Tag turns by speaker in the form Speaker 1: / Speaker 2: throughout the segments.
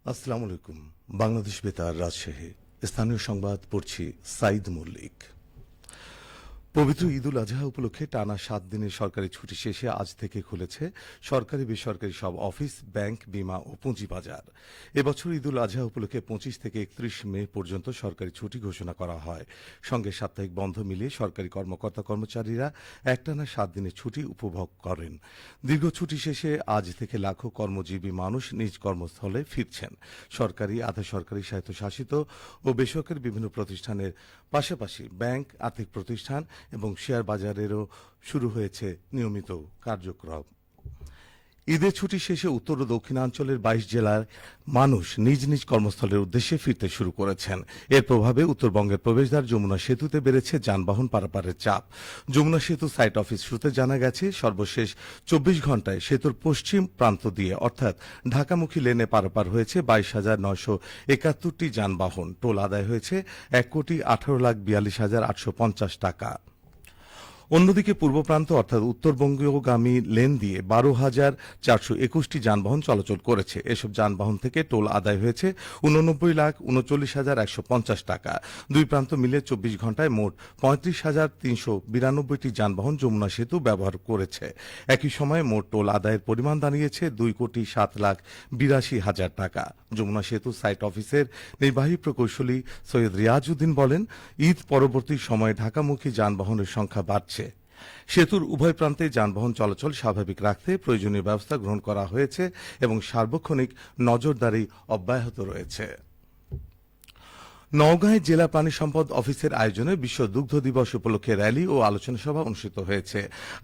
Speaker 1: আসসালামু আলাইকুম। বাংলাদেশ বেতার, রাজশাহী। স্থানীয় সংবাদ পড়ছি সাইদ মল্লিক। পবিত্র ঈদুল আজহা উপলক্ষে টানা 7 দিনের সরকারি ছুটি শেষে আজ থেকে খুলেছে সরকারি বেসরকারি সব অফিস, ব্যাংক, বীমা ও পুঁজিবাজার। এবছর ঈদুল আজহা উপলক্ষে 25 থেকে 31 মে পর্যন্ত সরকারি ছুটি ঘোষণা করা হয়। সঙ্গে সাপ্তাহিক বন্ধ মিলিয়ে সরকারি কর্মকর্তা কর্মচারীরা একটানা 7 দিনের ছুটি উপভোগ করেন। দীর্ঘ ছুটি শেষে আজ থেকে লাখো কর্মজীবী মানুষ নিজ কর্মস্থলে ফিরছেন। সরকারি, আধা সরকারি, স্বায়ত্তশাসিত ও বেসরকারি বিভিন্ন প্রতিষ্ঠানের পাশাপাশি ব্যাংক, আর্থিক প্রতিষ্ঠান এবং শেয়ার বাজারেরও শুরু হয়েছে নিয়মিত কার্যক্রম। ঈদের ছুটি শেষে উত্তর ও দক্ষিণাঞ্চলের 22 জেলার মানুষ নিজ নিজ কর্মস্থলের উদ্দেশ্যে ফিরতে শুরু করেছেন। এর প্রভাবে উত্তরবঙ্গের প্রবেশদ্বার যমুনা সেতুতে বেড়েছে যানবাহন পারাপারের চাপ। যমুনা সেতু সাইট অফিস সূত্রে জানা গেছে, সর্বশেষ 24 ঘন্টায় সেতুর পশ্চিম প্রান্ত দিয়ে অর্থাৎ ঢাকামুখী লেনে পারাপার হয়েছে 22,971টি যানবাহন। টোল আদায় হয়েছে 1,18,42,850 টাকা। অন্যদিকে পূর্ব প্রান্ত অর্থাৎ উত্তরবঙ্গগামী লেন দিয়ে 12,421টি যানবাহন চলাচল করেছে। এসব যানবাহন থেকে টোল আদায় হয়েছে 89,39,150 টাকা। দুই প্রান্ত মিলে 24 ঘন্টায় মোট 35,392টি যানবাহন যমুনা সেতু ব্যবহার করেছে। একই সময়ে মোট টোল আদায়ের পরিমাণ দাঁড়িয়েছে 2,07,82,000 টাকা। যমুনা সেতু সাইট অফিসের নির্বাহী প্রকৌশলী সৈয়দ রিয়াজ উদ্দিন বলেন, ঈদ পরবর্তী সময়ে ঢাকামুখী যানবাহনের সংখ্যা বাড়ছে। সেতুর উভয় প্রান্তে যানবাহন চলাচল স্বাভাবিক রাখতে প্রয়োজনীয় ব্যবস্থা গ্রহণ করা হয়েছে এবং সার্বক্ষণিক নজরদারি অব্যাহত রয়েছে। নওগাঁয় জেলা প্রাণী সম্পদ অফিসের আয়োজনে বিশ্ব দুগ্ধ দিবস উপলক্ষে র্যালি ও আলোচনা সভা অনুষ্ঠিত হয়েছে।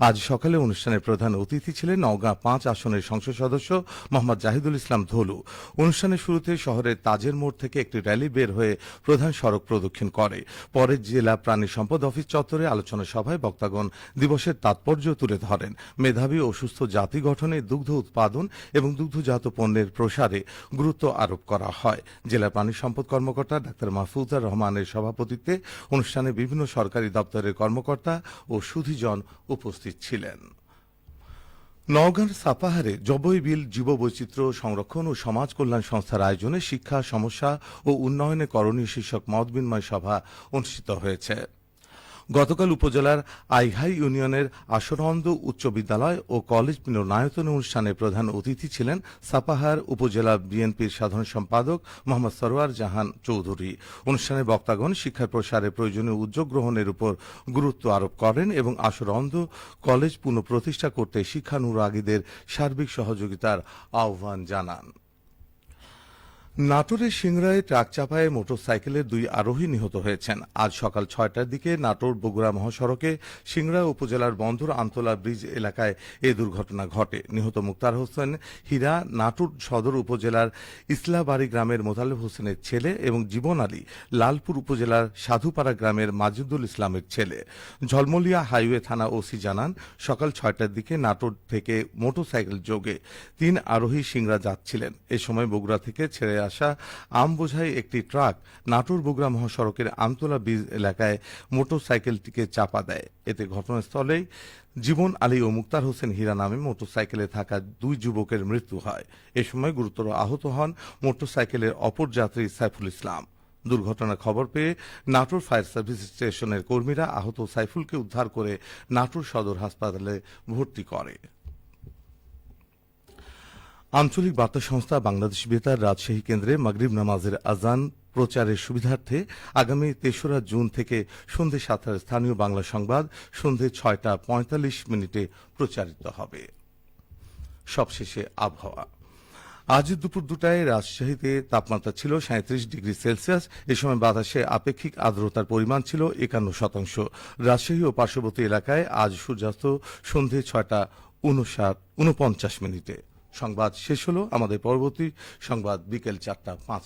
Speaker 1: আজ সকালে অনুষ্ঠানের প্রধান অতিথি ছিলেন নওগাঁ 5 আসনের সংসদ সদস্য মোহাম্মদ জাহিদুল ইসলাম ধলু। অনুষ্ঠানের শুরুতে শহরের তাজের মোড় থেকে একটি র্যালি বের হয়ে প্রধান সড়ক প্রদক্ষিণ করে। পরে জেলা প্রাণী সম্পদ অফিস চত্বরে আলোচনা সভায় বক্তাগণ দিবসের তাৎপর্য তুলে ধরেন। মেধাবী ও সুস্থ জাতি গঠনে দুগ্ধ উৎপাদন এবং দুগ্ধজাত পণ্যের প্রসারে গুরুত্ব আরোপ করা হয়। জেলা প্রাণী সম্পদ কর্মকর্তা ডাক্তার মাহফুজার রহমানের সভাপতিত্বে অনুষ্ঠানে বিভিন্ন সরকারি দপ্তরের কর্মকর্তা ও সুধীজন উপস্থিত ছিলেন। নওগাঁর সাপাহারে জবই বিল জীববৈচিত্র্য সংরক্ষণ ও সমাজ কল্যাণ সংস্থার আয়োজনে শিক্ষা, সমস্যা ও উন্নয়নে করণীয় শীর্ষক মত বিনিময় সভা অনুষ্ঠিত হয়েছে। গতকাল উপজেলার আইঘাই ইউনিয়নের আসরন্দ উচ্চ বিদ্যালয় ও কলেজ মিলনায়তন অনুষ্ঠানে প্রধান অতিথি ছিলেন সাপাহার উপজেলা বিএনপির সাধারণ সম্পাদক মোহাম্মদ সরোয়ার জাহান চৌধুরী। অনুষ্ঠানে বক্তাগণ শিক্ষার প্রসারে প্রয়োজনীয় উদ্যোগ গ্রহণের উপর গুরুত্ব আরোপ করেন এবং আসরন্দ কলেজ পুনঃপ্রতিষ্ঠা করতে শিক্ষানুরাগীদের সার্বিক সহযোগিতার আহ্বান জানান। নাটোরের সিংড়ায় ট্রাক চাপায় মোটরসাইকেলের 2 আরোহী নিহত হয়েছেন। আজ সকাল 6টার দিকে নাটোর বগুড়া মহাসড়কে সিংড়া উপজেলার বন্দর আমতলা ব্রিজ এলাকায় এ দুর্ঘটনা ঘটে। নিহত মুক্তার হোসেন হীরা নাটোর সদর উপজেলার ইসলাবাড়ি গ্রামের মোতালেব হোসেনের ছেলে এবং জীবন আলী লালপুর উপজেলার সাধুপাড়া গ্রামের মাজিদুল ইসলামের ছেলে। ঝলমলিয়া হাইওয়ে থানা ওসি জানান, সকাল 6টার দিকে নাটোর থেকে মোটরসাইকেল যোগে 3 আরোহী সিংড়া যাচ্ছিলেন। এ সময় বগুড়া থেকে ছেড়ে আসা আম বোঝাই একটি ট্রাক নাটোর বগুড়া মহাসড়কের আমতলা ব্রিজ এলাকায় মোটরসাইকেলটিকে চাপা দেয়। এতে ঘটনাস্থলেই জীবন আলী ও মুক্তার হোসেন হীরা নামে মোটরসাইকেলে থাকা 2 যুবকের মৃত্যু হয়। এ সময় গুরুতর আহত হন মোটরসাইকেলের অপর যাত্রী সাইফুল ইসলাম। দুর্ঘটনার খবর পেয়ে নাটোর ফায়ার সার্ভিস স্টেশনের কর্মীরা আহত সাইফুলকে উদ্ধার করে নাটোর সদর হাসপাতালে ভর্তি করে। আঞ্চলিক বার্তা সংস্থা বাংলাদেশ বেতার রাজশাহী কেন্দ্রে মাগরিব নামাজের আজান প্রচারের সুবিধার্থে আগামী 3রা জুন থেকে সন্ধ্যে 7টার স্থানীয় বাংলা সংবাদ সন্ধ্যে 6টা 45 প্রচারিত হবে। সবশেষে আবহাওয়া। আজ দুপুর 2টায় রাজশাহীতে তাপমাত্রা ছিল 37 ডিগ্রি সেলসিয়াস। এ সময় বাতাসে আপেক্ষিক আর্দ্রতার পরিমাণ ছিল 51%। রাজশাহী ও পার্শ্ববর্তী এলাকায় আজ সূর্যাস্ত সন্ধ্যে 6টা 49 সংবাদ শেষ হলো। আমাদের পরবর্তী সংবাদ বিকেল 4টা 5।